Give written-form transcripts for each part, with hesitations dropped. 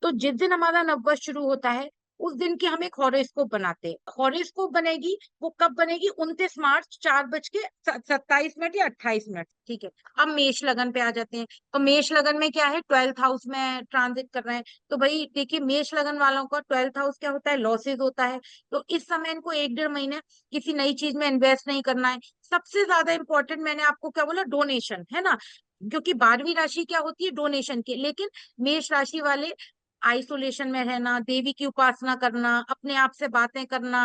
तो जिस दिन हमारा नववर्ष शुरू होता है उस दिन की हम एक हॉरोस्कोप बनाते हैं। हॉरोस्कोप बनेगी, वो कब बनेगी? 29 मार्च 4:27 या 28 मिनट। ठीक है, अब मेष लगन पे आ जाते हैं। तो मेष लगन में क्या है, 12th हाउस में ट्रांजिट कर रहे हैं। तो भाई देखिए, मेष लगन वालों का 12th हाउस क्या होता है? लॉसेज होता है। तो इस समय इनको 1 डेढ़ महीने किसी नई चीज में इन्वेस्ट नहीं करना है। सबसे ज्यादा इंपॉर्टेंट मैंने आपको क्या बोला? डोनेशन, है ना? क्योंकि 12वीं राशि क्या होती है? डोनेशन की। लेकिन मेष राशि वाले आइसोलेशन में रहना, देवी की उपासना करना, अपने आप से बातें करना,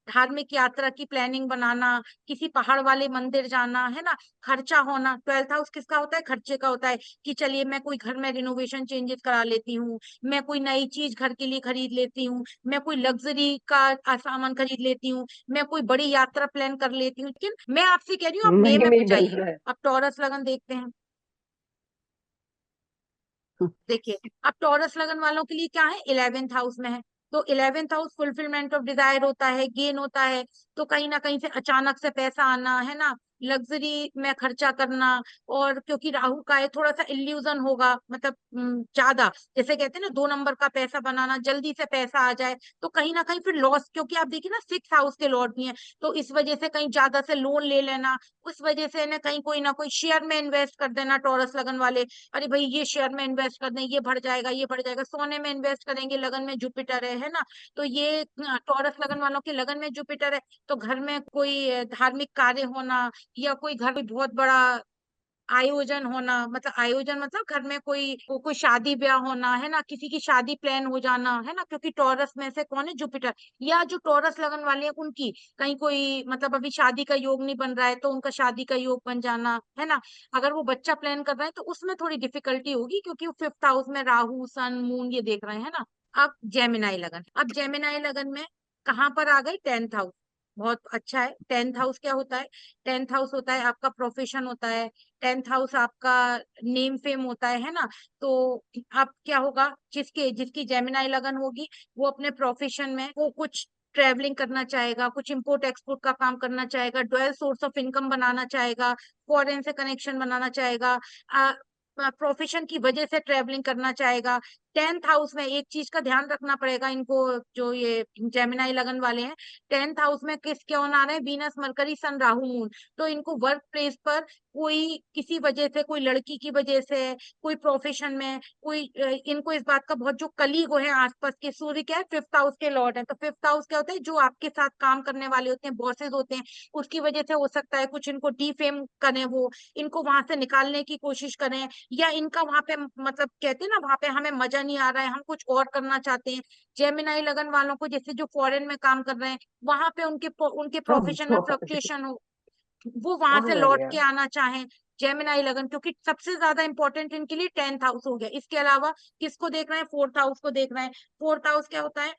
धार्मिक यात्रा की प्लानिंग बनाना, किसी पहाड़ वाले मंदिर जाना, है ना? खर्चा होना। 12th हाउस किसका होता है? खर्चे का होता है। कि चलिए मैं कोई घर में रिनोवेशन चेंजेस करा लेती हूँ, मैं कोई नई चीज घर के लिए खरीद लेती हूँ, मैं कोई लग्जरी का सामान खरीद लेती हूँ, मैं कोई बड़ी यात्रा प्लान कर लेती हूँ। लेकिन मैं आपसे कह रही हूँ, आप मई मई में में ही कुछ डल आइए। रहा है। अब टॉरस लगन देखते हैं। देखिए, अब टॉरस लगन वालों के लिए क्या है? 11th हाउस में है। तो 11th house fulfilment of desire होता है, गेन होता है। तो कहीं ना कहीं से अचानक से पैसा आना, है ना? लग्जरी में खर्चा करना। और क्योंकि राहु का है, थोड़ा सा इल्यूजन होगा, मतलब ज्यादा, जैसे कहते हैं ना, 2 नंबर का पैसा बनाना, जल्दी से पैसा आ जाए। तो कहीं ना कहीं फिर लॉस, क्योंकि आप देखिए ना, 6th हाउस के लॉर्ड भी हैं। तो इस वजह से कहीं ज्यादा से लोन ले लेना, उस वजह से ना कहीं कोई ना कोई शेयर में इन्वेस्ट कर देना टॉरस लगन वाले। अरे भाई, ये शेयर में इन्वेस्ट कर दें, ये बढ़ जाएगा, ये बढ़ जाएगा। सोने में इन्वेस्ट करेंगे, लगन में जुपिटर है ना? तो ये टॉरस लगन वालों के लगन में जुपिटर है। तो घर में कोई धार्मिक कार्य होना, या कोई घर में बहुत बड़ा आयोजन होना, मतलब आयोजन मतलब घर में कोई शादी ब्याह होना, है ना? किसी की शादी प्लान हो जाना, है ना? क्योंकि टॉरस में से कौन है? जुपिटर। या जो टॉरस लगन वाले हैं उनकी कहीं कोई, मतलब अभी शादी का योग नहीं बन रहा है, तो उनका शादी का योग बन जाना, है ना? अगर वो बच्चा प्लान कर रहे हैं तो उसमें थोड़ी डिफिकल्टी होगी, क्योंकि वो 5th हाउस में राहु सन मून ये देख रहे हैं, है ना? अब जेमिनाई लगन, अब जेमिनाई लगन में कहाँ पर आ गई? 10th house. बहुत अच्छा है। 10th हाउस क्या होता है? 10th हाउस होता है आपका प्रोफेशन होता है। 10th हाउस आपका नेम फेम होता है ना? तो अब क्या होगा? जिसके जिसकी जेमिनाई लगन होगी, वो अपने प्रोफेशन में वो कुछ ट्रेवलिंग करना चाहेगा, कुछ इंपोर्ट एक्सपोर्ट का काम करना चाहेगा, डुअल सोर्स ऑफ इनकम बनाना चाहेगा, फॉरेन से कनेक्शन बनाना चाहेगा, प्रोफेशन की वजह से ट्रेवलिंग करना चाहेगा। 10th हाउस में एक चीज का ध्यान रखना पड़ेगा इनको, जो ये जेमिनाई लगन वाले हैं। 10th हाउस में किस कौन आ रहे हैं? वीनस मरकरी सन राहु मून। तो इनको वर्क प्लेस पर कोई किसी वजह से, कोई लड़की की वजह से, कोई प्रोफेशन में कोई इनको इस बात का बहुत, जो कलीग है आसपास के, सूर्य क्या है? 5th हाउस के लॉर्ड है। तो 5th हाउस क्या होता है? जो आपके साथ काम करने वाले होते हैं, बॉसेस होते हैं, उसकी वजह से हो सकता है कुछ इनको डिफेम करें, वो इनको वहां से निकालने की कोशिश करें, या इनका वहां पे, मतलब कहते हैं ना, वहां पे हमें मजा नहीं आ रहा है, हम कुछ और करना चाहते हैं। जेमिनाई लगन वालों को, जैसे जो फॉरेन में काम कर रहे हैं, वहां पे उनके उनके हम प्रोफेशन में तो फ्लक्चुएशन हो, वो वहां से समझ लौट गया। के आना चाहें। जेमिनाई लगन, क्योंकि सबसे ज्यादा इंपॉर्टेंट इनके लिए 10th हाउस हो गया। इसके अलावा किसको देख रहे हैं? 4th हाउस को देख रहे हैं। 4th हाउस क्या होता है?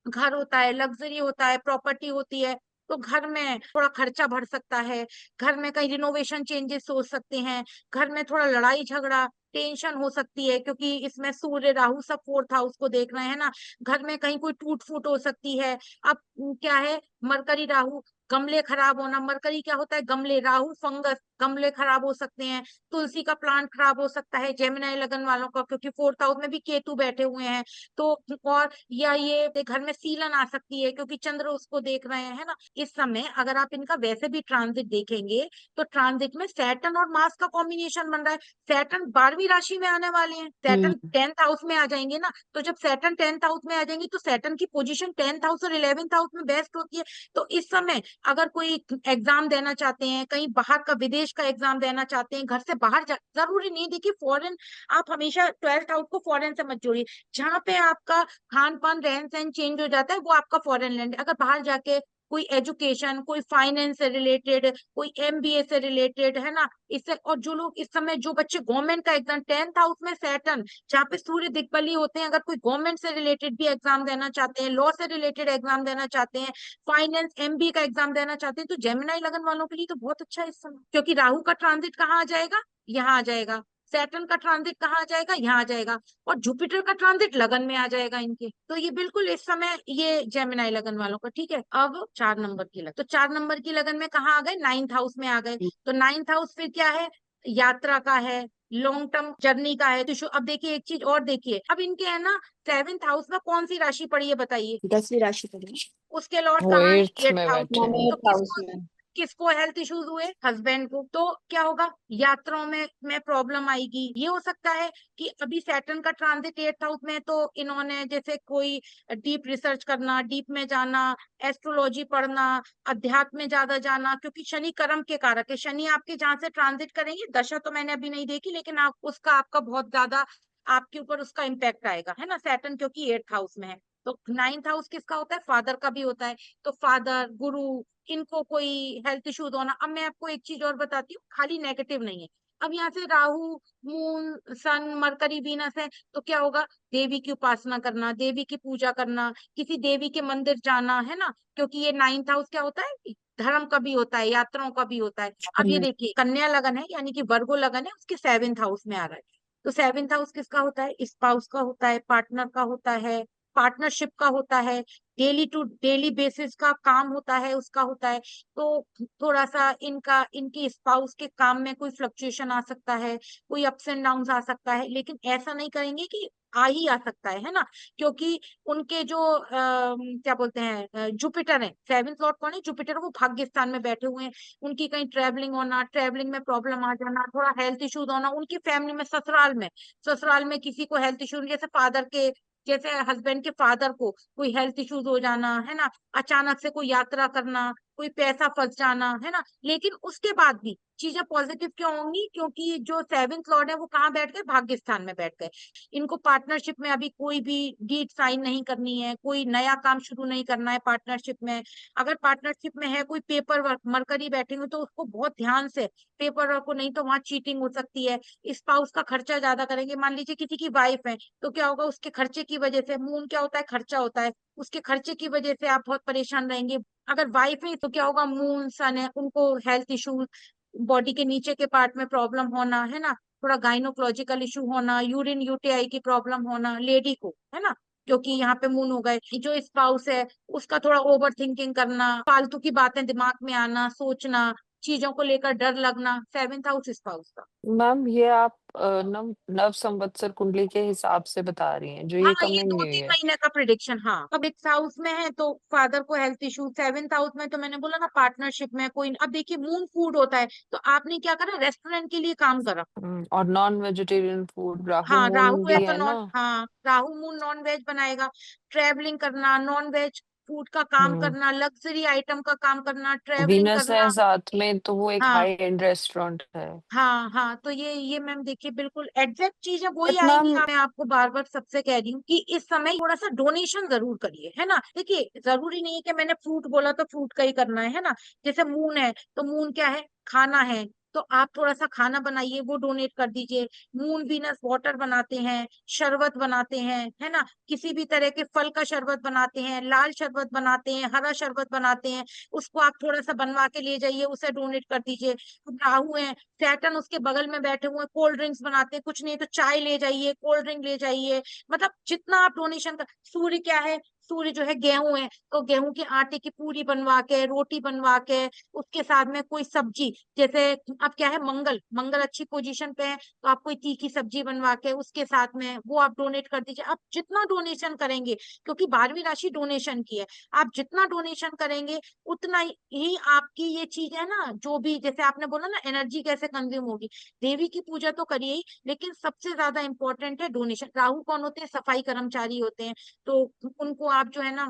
घर होता है, लग्जरी होता है, प्रॉपर्टी होती है। तो घर में थोड़ा खर्चा बढ़ सकता है, घर में कहीं रिनोवेशन चेंजेस हो सकते हैं, घर में थोड़ा लड़ाई झगड़ा, टेंशन हो सकती है, क्योंकि इसमें सूर्य राहु सब 4th हाउस को देख रहे हैं ना? घर में कहीं कोई टूट फूट हो सकती है। अब क्या है? मरकरी राहु, गमले खराब होना। मरकरी क्या होता है? गमले, राहु फंगस, गमले खराब हो सकते हैं। तुलसी का प्लांट खराब हो सकता है जेमिनाई लगन वालों का, क्योंकि 4th हाउस में भी केतु बैठे हुए हैं। तो और या ये घर में सीलन आ सकती है, क्योंकि चंद्र उसको देख रहे हैं, है ना? इस समय अगर आप इनका वैसे भी ट्रांजिट देखेंगे, तो ट्रांजिट में सैटर्न और मार्स का कॉम्बिनेशन बन रहा है। सैटर्न 12वीं राशि में आने वाले हैं, सैटर्न हम्म। 10th हाउस में आ जाएंगे ना। तो जब सैटर्न 10th हाउस में आ जाएंगे, तो सैटर्न की पोजीशन 10th हाउस और 11th हाउस में बेस्ट होती है। तो इस समय अगर कोई एग्जाम देना चाहते हैं, कहीं बाहर का, विदेश का एग्जाम देना चाहते हैं, घर से बाहर जरूरी नहीं, देखिए फॉरेन, आप हमेशा 12th हाउस को फॉरेन से मत जोड़िए। जहाँ पे आपका खान पान रहन सहन चेंज हो जाता है, वो आपका फॉरेन लैंड है। अगर बाहर जाके कोई एजुकेशन, कोई फाइनेंस से रिलेटेड, कोई एमबीए से रिलेटेड, है ना? इससे, और जो लोग इस समय, जो बच्चे गवर्नमेंट का एग्जाम, 10th हाउस में सैटर्न, जहाँ पे सूर्य दिग्बली होते हैं, अगर कोई गवर्नमेंट से रिलेटेड भी एग्जाम देना चाहते हैं, लॉ से रिलेटेड एग्जाम देना चाहते हैं, फाइनेंस एमबीए का एग्जाम देना चाहते हैं, तो जेमिनाई लगन वालों के लिए तो बहुत अच्छा है इस समय। क्योंकि राहु का ट्रांजिट कहाँ आ जाएगा? यहाँ आ जाएगा। सैटर्न का ट्रांजिट कहाँ आ जाएगा? यहाँ आ जाएगा। और जुपिटर का ट्रांजिट लगन में आ जाएगा इनके। तो ये बिल्कुल इस समय ये जेमिनाई लगन वालों का, ठीक है। अब 4 नंबर की लगन, तो 4 नंबर की लगन में कहाँ आ गए? 9th हाउस में आ गए। तो 9th हाउस फिर क्या है? यात्रा का है, लॉन्ग टर्म जर्नी का है तो अब देखिए एक चीज और देखिए, अब इनके है ना 7th हाउस में कौन सी राशि पड़ी है बताइए? 10वीं राशि पर है। उसके लॉर्ड वो कहाँ है? एट्थ एट्थ में हाउस बैठे में। हैं। मैंने तो 8th हाउस किसको में। किसको हेल्थ इश्यूज हुए? हस्बैंड को। तो क्या होगा? यात्राओं में प्रॉब्लम आएगी। ये हो सकता है कि अभी सैटर्न का ट्रांजिट 8th हाउस में है, तो इन्होंने जैसे कोई डीप रिसर्च करना, डीप में जाना, एस्ट्रोलॉजी पढ़ना, अध्यात्म में ज्यादा जाना, क्योंकि शनि कर्म के कारक है। शनि आपके जहां से ट्रांजिट करेंगे, दशा तो मैंने अभी नहीं देखी, लेकिन आप उसका आपका बहुत ज्यादा आपके ऊपर उसका इम्पैक्ट आएगा, है ना, सैटर्न क्योंकि 8th हाउस में है। तो 9th हाउस किसका होता है? फादर का भी होता है। तो फादर, गुरु, इनको कोई हेल्थ इश्यूज होना। अब मैं आपको एक चीज और बताती हूँ, खाली नेगेटिव नहीं है। अब यहाँ से राहु, मून, सन, मरकरी, वीनस है, तो क्या होगा? देवी की उपासना करना, देवी की पूजा करना, किसी देवी के मंदिर जाना, है ना, क्योंकि ये 9th हाउस क्या होता है? धर्म का भी होता है, यात्राओं का भी होता है। अब ये देखिए कन्या लगन है, यानी कि वर्गो लगन है, उसके 7th हाउस में आ रहा है। तो 7th हाउस किसका होता है? स्पाउस का होता है, पार्टनर का होता है, पार्टनरशिप का होता है, डेली टू डेली बेसिस का काम होता है, उसका होता है। तो थोड़ा सा इनकी स्पाउस के काम में कोई फ्लक्चुएशन आ सकता है, कोई अप्स एंड डाउन आ सकता है, लेकिन ऐसा नहीं करेंगे कि आ ही आ सकता है ना, क्योंकि उनके जो क्या बोलते हैं, जुपिटर है, 7th लॉर्ड कौन है? जुपिटर। वो भाग्य स्थान में बैठे हुए हैं। उनकी कहीं ट्रेवलिंग होना, ट्रेवलिंग में प्रॉब्लम आ जाना, थोड़ा हेल्थ इश्यूज होना, उनकी फैमिली में, ससुराल में किसी को हेल्थ इश्यू, जैसे फादर के, जैसे हस्बैंड के फादर को कोई हेल्थ इश्यूज हो जाना, है ना, अचानक से कोई यात्रा करना, कोई पैसा फंस जाना, है ना। लेकिन उसके बाद भी चीजें पॉजिटिव क्यों होंगी? क्योंकि जो 7th लॉर्ड है वो कहाँ बैठ गए? भाग्य स्थान में बैठ गए। इनको पार्टनरशिप में अभी कोई भी डीड साइन नहीं करनी है, कोई नया काम शुरू नहीं करना है पार्टनरशिप में। अगर पार्टनरशिप में है कोई पेपर वर्क, मरकरी बैठेंगे तो उसको बहुत ध्यान से पेपर वर्क को, नहीं तो वहां चीटिंग हो सकती है। स्पाउस का खर्चा ज्यादा करेंगे, मान लीजिए किसी की वाइफ है, तो क्या होगा? उसके खर्चे की वजह से, मून क्या होता है? खर्चा होता है। उसके खर्चे की वजह से आप बहुत परेशान रहेंगे। अगर वाइफ है तो क्या होगा? मून, सन है, उनको हेल्थ इशू, बॉडी के नीचे के पार्ट में प्रॉब्लम होना, है ना, थोड़ा गाइनोकोलॉजिकल इशू होना, यूरिन यूटीआई की प्रॉब्लम होना लेडी को, है ना, क्योंकि यहाँ पे मून हो गए। जो स्पाउस है उसका थोड़ा ओवर थिंकिंग करना, फालतू की बातें दिमाग में आना, सोचना, चीजों को लेकर डर लगना, 7th हाउस स्पाउस का। मैम ये आप नव नव संवत्सर कुंडली के हिसाब से बता रही हैं जो हाँ, ये ये कमिंग दो न्यू तीन ईयर। महीने का प्रिडिक्शन। हाँ, अब 6th हाउस में है तो फादर को हेल्थ इशू, 7th हाउस में तो मैंने बोला ना पार्टनरशिप में कोई। अब देखिए मून फूड होता है, तो आपने क्या करा? रेस्टोरेंट के लिए काम करा। और नॉन वेजिटेरियन फूड, राहु हाँ, मून राहु है भी तो है ना। नॉन, हाँ, राहु मून नॉन वेज बनाएगा। ट्रेवलिंग करना, नॉन वेज फूड का काम हम्म। करना, लग्जरी आइटम का काम करना, ट्रेवलिंग वीनस है करना। साथ में तो वो एक हाँ हाई एंड रेस्टोरेंट है। हाँ हाँ, तो ये मैम देखिए बिल्कुल एग्जैक्ट चीजें वही बट आएंगी। मैम, मैं आपको बार बार सबसे कह रही हूँ कि इस समय थोड़ा सा डोनेशन जरूर करिए, है ना। देखिए जरूरी नहीं है कि मैंने फ्रूट बोला तो फ्रूट का ही करना है ना। जैसे मून है तो मून क्या है? खाना है। तो आप थोड़ा सा खाना बनाइए, वो डोनेट कर दीजिए। मून वीनस वाटर बनाते हैं, शरबत बनाते हैं, है ना, किसी भी तरह के फल का शरबत बनाते हैं, लाल शरबत बनाते हैं, हरा शरबत बनाते हैं, उसको आप थोड़ा सा बनवा के ले जाइए, उसे डोनेट कर दीजिए। राहु है, सैटर्न उसके बगल में बैठे हुए, कोल्ड ड्रिंक्स बनाते हैं, कुछ नहीं तो चाय ले जाइए, कोल्ड ड्रिंक ले जाइए। मतलब जितना आप डोनेशन कर। सूर्य क्या है? सूर्य जो है गेहूं है, तो गेहूं के आटे की पूरी बनवा के, रोटी बनवा के, उसके साथ में कोई सब्जी, जैसे अब क्या है, मंगल मंगल अच्छी पोजीशन पे है, तो आप कोई तीखी सब्जी बनवा के उसके साथ में वो आप डोनेट कर दीजिए। आप जितना डोनेशन करेंगे, क्योंकि 12वीं राशि डोनेशन की है, आप जितना डोनेशन करेंगे उतना ही आपकी ये चीज है ना, जो भी जैसे आपने बोला ना एनर्जी कैसे कंज्यूम होगी। देवी की पूजा तो करिए ही, लेकिन सबसे ज्यादा इंपॉर्टेंट है डोनेशन। राहु कौन होते हैं? सफाई कर्मचारी होते हैं। तो उनको आप जो है ना,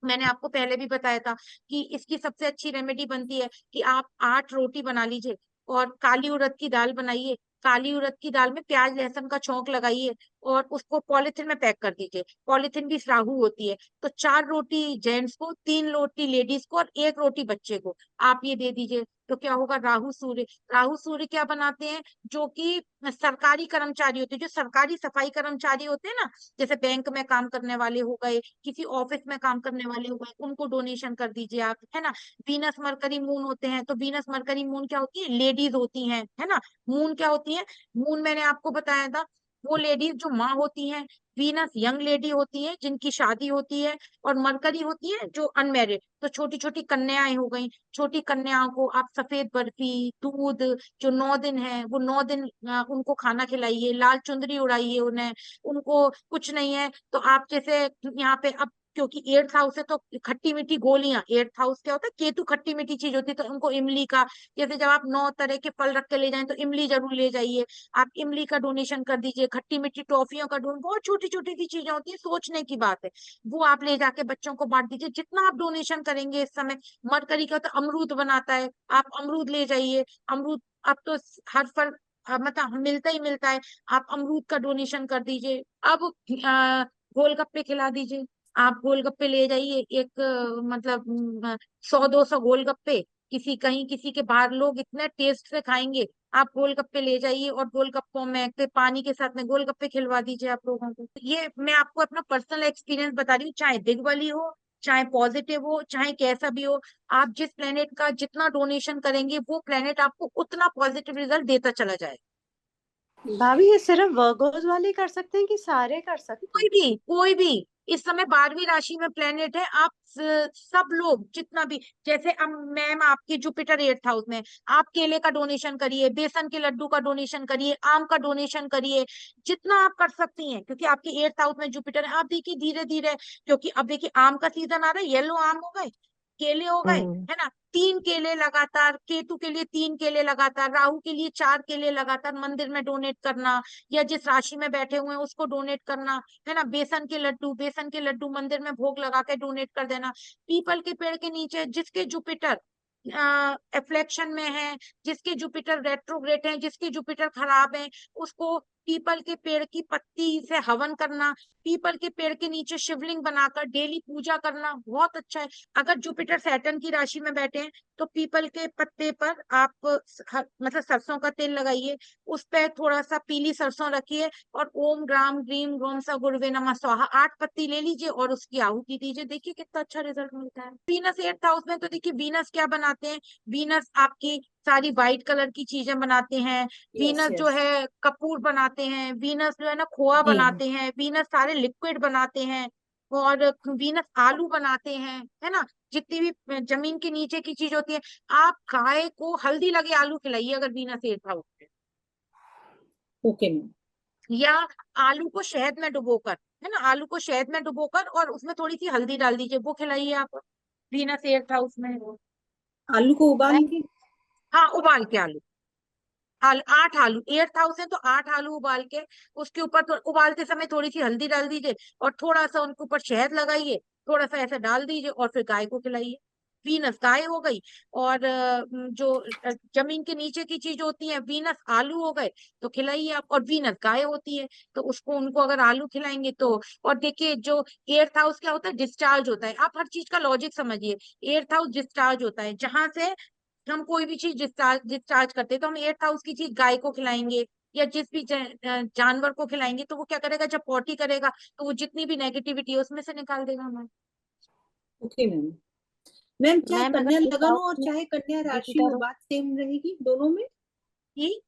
मैंने आपको पहले भी बताया था कि इसकी सबसे अच्छी रेमेडी बनती है कि आप 8 रोटी बना लीजिए और काली उड़द की दाल बनाइए। काली उड़द की दाल में प्याज लहसुन का छौंक लगाइए और उसको पॉलिथीन में पैक कर दीजिए। पॉलिथीन भी राहु होती है। तो 4 रोटी जेंट्स को, 3 रोटी लेडीज को और 1 रोटी बच्चे को आप ये दे दीजिए। तो क्या होगा? राहु सूर्य क्या बनाते हैं? जो कि सरकारी कर्मचारी होते हैं, जो सरकारी सफाई कर्मचारी होते हैं ना, जैसे बैंक में काम करने वाले हो गए, किसी ऑफिस में काम करने वाले हो गए, उनको डोनेशन कर दीजिए आप, है ना। वीनस मरकरी मून होते हैं, तो वीनस मरकरी मून क्या होती है? लेडीज होती हैं, है ना। मून क्या होती है? मून मैंने आपको बताया था वो लेडीज जो माँ होती हैं, वीनस यंग लेडी होती है जिनकी शादी होती है, और मरकरी होती है जो अनमेरिड। तो छोटी छोटी कन्याएं हो गई, छोटी कन्याओं को आप सफेद बर्फी, दूध, जो 9 दिन है वो 9 दिन उनको खाना खिलाइए, लाल चुंदरी उड़ाइए उन्हें। उनको कुछ नहीं है तो आप जैसे यहाँ पे अब, क्योंकि 8th हाउस है तो खट्टी मीठी गोलियां, 8th हाउस क्या होता है, केतु खट्टी मीठी चीज होती है, तो उनको इमली का, जैसे जब आप 9 तरह के फल रख के ले जाएं तो इमली जरूर ले जाइए। आप इमली का डोनेशन कर दीजिए, खट्टी मीठी टॉफियों का डोनेशन, बहुत छोटी छोटी सी चीजें होती है, सोचने की बात है। वो आप ले जाके बच्चों को बांट दीजिए, जितना आप डोनेशन करेंगे इस समय। मरकरी का तो अमरूद बनाता है, आप अमरूद ले जाइए। अमरूद अब तो हर फल मतलब मिलता ही मिलता है, आप अमरूद का डोनेशन कर दीजिए। अब गोलगप्पे खिला दीजिए, आप गोलगप्पे ले जाइए, एक मतलब 100-200 गोलगप्पे, किसी कहीं किसी के बाहर लोग इतने टेस्ट से खाएंगे। आप गोलगप्पे ले जाइए और गोलगप्पों में फिर पानी के साथ में गोलगप्पे खिलवा दीजिए आप लोगों को। ये मैं आपको अपना पर्सनल एक्सपीरियंस बता रही हूँ, चाहे बिग वाली हो, चाहे पॉजिटिव हो, चाहे कैसा भी हो। आप जिस प्लेनेट का जितना डोनेशन करेंगे वो प्लेनेट आपको उतना पॉजिटिव रिजल्ट देता चला जाएगा। भाभी ये सिर्फ वर्गोस वाले कर सकते हैं कि सारे कर सकते हैं? कोई भी इस समय 12वीं राशि में प्लेनेट है, आप सब लोग जितना भी, जैसे अब मैम आपकी जुपिटर 8th हाउस में, आप केले का डोनेशन करिए, बेसन के लड्डू का डोनेशन करिए, आम का डोनेशन करिए, जितना आप कर सकती हैं, क्योंकि आपकी 8th हाउस में जुपिटर है। आप देखिए धीरे धीरे, क्योंकि अब देखिए आम का सीजन आ रहा है, येलो आम हो गए, केले हो गए, है ना, 3 केले लगातार, केतु के लिए 3 केले लगातार, राहु के लिए 4 केले लगातार मंदिर में डोनेट करना, या जिस राशि में बैठे हुए हैं उसको डोनेट करना, है ना। बेसन के लड्डू मंदिर में भोग लगा के डोनेट कर देना। पीपल के पेड़ के नीचे जिसके जुपिटर एफ्लेक्शन में है, जिसके जुपिटर रेट्रोग्रेड है, जिसके जुपिटर खराब है, उसको पीपल के पेड़ की पत्ती से हवन करना, पीपल के पेड़ के नीचे शिवलिंग बनाकर डेली पूजा करना बहुत अच्छा है। अगर जुपिटर सैटर्न की राशि में बैठे हैं तो पीपल के पत्ते पर आप मतलब सरसों का तेल लगाइए, उस पर थोड़ा सा पीली सरसों रखिए, और ओम ग्राम ग्रीम ग्रोम सा गुरुवे नमः स्वाहा 8 पत्ती ले लीजिए और उसकी आहुति दीजिए, देखिए कितना अच्छा रिजल्ट मिलता है। वीनस 8th हाउस में, तो देखिए वीनस क्या बनाते हैं, वीनस आपकी सारी व्हाइट कलर की चीजें बनाते हैं। यस वीनस जो यस। है कपूर बनाते हैं, वीनस जो है ना खोआ जी हाँ। बनाते हैं, वीनस सारे लिक्विड बनाते हैं, और वीनस आलू बनाते हैं, है ना। जितनी भी जमीन के नीचे की चीज होती है, आप गाय को हल्दी लगे आलू खिलाइए अगर वीनस 8th हाउस है। Okay ma'am. या आलू को शहद में डुबोकर, है ना, आलू को शहद में डुबोकर और उसमें थोड़ी सी हल्दी डाल दीजिए, वो खिलाइए आप, वीनस 8th हाउस में। आलू को उबाल के? हाँ, उबाल के आलू, 8 आलू, 8th हाउस है तो 8 आलू उबाल के, उसके ऊपर उबालते समय थोड़ी सी हल्दी डाल दीजिए, और थोड़ा सा उनके ऊपर शहद लगाइए, थोड़ा सा ऐसा डाल दीजिए, और फिर गाय को खिलाइए। वीनस गाय हो गई, और जो जमीन के नीचे की चीज होती है, वीनस आलू हो गए तो खिलाइए आप, और वीनस गाय होती है तो उसको उनको अगर आलू खिलाएंगे तो। और देखिए जो 8th हाउस क्या होता है, डिस्चार्ज होता है, आप हर चीज का लॉजिक समझिए। 8th हाउस डिस्चार्ज होता है, जहां से हम कोई भी चीज डिस्चार्ज डिस्चार्ज करते हैं, तो हम 8th हाउस की चीज गाय को खिलाएंगे, या जिस भी जानवर को खिलाएंगे, तो वो क्या करेगा, जब पॉटी करेगा तो वो जितनी भी नेगेटिविटी है उसमें से निकाल देगा हमारे। Okay ma'am. मैम चाहे मैम अगर कन्या एक लगन हाउस हो और में चाहे कन्या राशि हो, जुपिटर हो बात सेम रहेगी दोनों में? कि,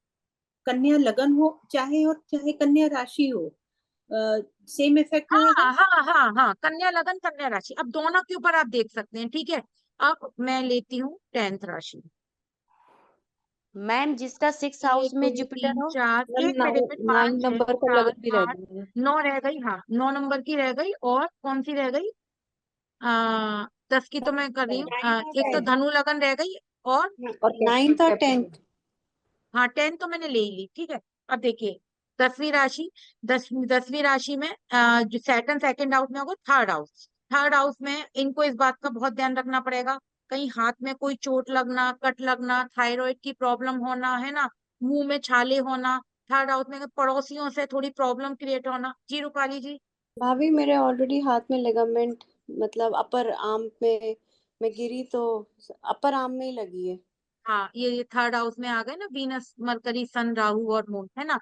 कन्या लगन हो चाहे और चाहे कन्या राशि हो, सेम इफेक्ट रहेगा? हाँ हाँ हाँ हाँ, कन्या लगन कन्या राशि, अब दोनों के ऊपर आप देख सकते हैं, ठीक है। अब मैं लेती हूँ 10th राशि। मैम जिसका 6th हाउस एक में दो जुपिटर तीन हो। चार, एक मिनट एक मिनट, 5 6 9 नंबर का 7 लगन भी रह 8 गया है। 9 रह गई, हाँ 9 नंबर की रह गई, और कौन सी रह गई, 10 की तो मैं कर रही हूँ, एक तो धनु लगन रह गई, और और 9th और 10th। हाँ 10 तो मैंने ले ही ली, ठीक है। अब देखिए 10वीं राशि, 10वीं राशि में जो सैटर्न 2nd हाउस में होगा, 3rd हाउस, 3rd हाउस में इनको इस बात का बहुत ध्यान रखना पड़ेगा, कहीं हाथ में कोई चोट लगना, कट लगना, थायराइड की प्रॉब्लम होना, है ना, मुंह में छाले होना, 3rd हाउस में पड़ोसियों से थोड़ी प्रॉब्लम क्रिएट होना। जी रूपाली जी। भाभी मेरे ऑलरेडी हाथ में लिगामेंट, मतलब अपर आर्म में मैं गिरी तो अपर आर्म में ही लगी है। हाँ, ये 3rd हाउस में आ गए ना, वीनस मरकरी सन राहु और मून, है ना,